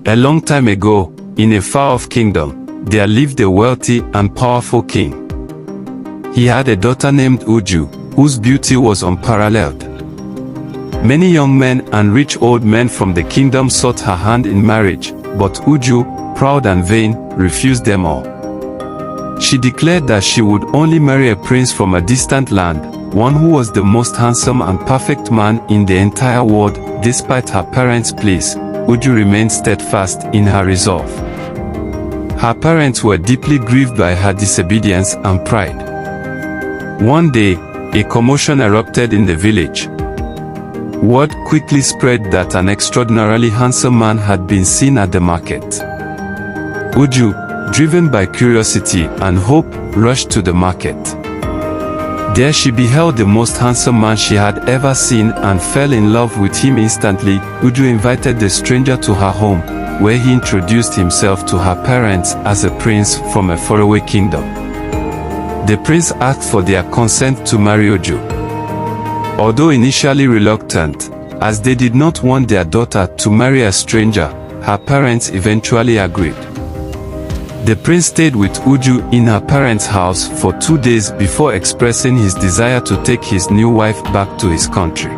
A long time ago, in a far-off kingdom, there lived a wealthy and powerful king. He had a daughter named Uju, whose beauty was unparalleled. Many young men and rich old men from the kingdom sought her hand in marriage, but Uju, proud and vain, refused them all. She declared that she would only marry a prince from a distant land, one who was the most handsome and perfect man in the entire world. Despite her parents' pleas, Uju remained steadfast in her resolve. Her parents were deeply grieved by her disobedience and pride. One day, a commotion erupted in the village. Word quickly spread that an extraordinarily handsome man had been seen at the market. Uju, driven by curiosity and hope, rushed to the market. There she beheld the most handsome man she had ever seen and fell in love with him instantly. Uju invited the stranger to her home, where he introduced himself to her parents as a prince from a faraway kingdom. The prince asked for their consent to marry Uju. Although initially reluctant, as they did not want their daughter to marry a stranger, her parents eventually agreed. The prince stayed with Uju in her parents' house for 2 days before expressing his desire to take his new wife back to his country.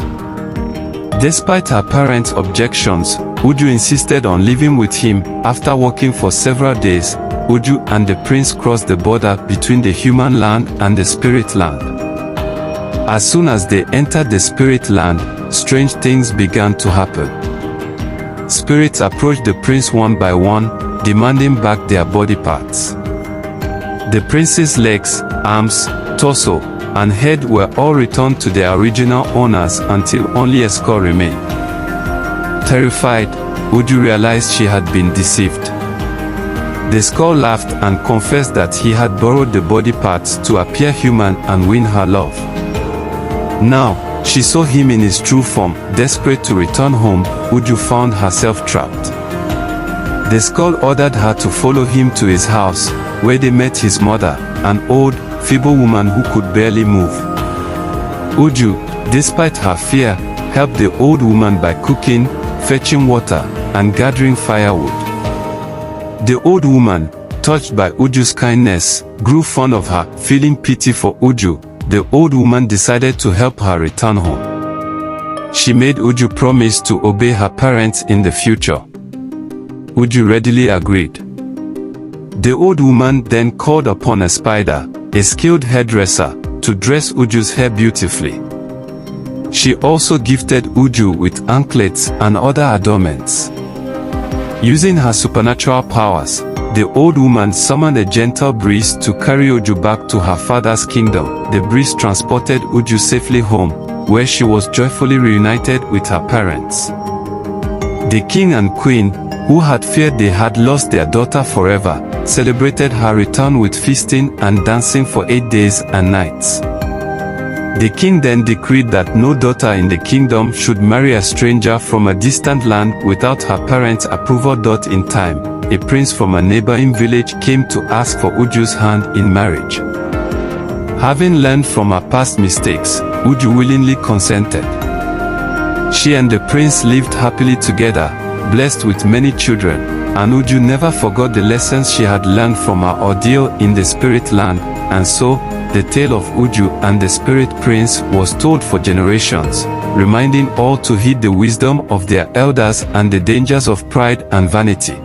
Despite her parents' objections, Uju insisted on living with him. After walking for several days, Uju and the prince crossed the border between the human land and the spirit land. As soon as they entered the spirit land, strange things began to happen. Spirits approached the prince one by one, demanding back their body parts. The prince's legs, arms, torso, and head were all returned to their original owners until only a skull remained. Terrified, Uju realized she had been deceived. The skull laughed and confessed that he had borrowed the body parts to appear human and win her love. Now, she saw him in his true form. Desperate to return home, Uju found herself trapped. The skull ordered her to follow him to his house, where they met his mother, an old, feeble woman who could barely move. Uju, despite her fear, helped the old woman by cooking, fetching water, and gathering firewood. The old woman, touched by Uju's kindness, grew fond of her. Feeling pity for Uju, the old woman decided to help her return home. She made Uju promise to obey her parents in the future. Uju readily agreed. The old woman then called upon a spider, a skilled hairdresser, to dress Uju's hair beautifully. She also gifted Uju with anklets and other adornments. Using her supernatural powers, the old woman summoned a gentle breeze to carry Uju back to her father's kingdom. The breeze transported Uju safely home, where she was joyfully reunited with her parents. The king and queen, who had feared they had lost their daughter forever, celebrated her return with feasting and dancing for 8 days and nights. The king then decreed that no daughter in the kingdom should marry a stranger from a distant land without her parents' approval. In time, a prince from a neighboring village came to ask for Uju's hand in marriage. Having learned from her past mistakes, Uju willingly consented. She and the prince lived happily together, blessed with many children, and Uju never forgot the lessons she had learned from her ordeal in the spirit land, and so, the tale of Uju and the spirit prince was told for generations, reminding all to heed the wisdom of their elders and the dangers of pride and vanity.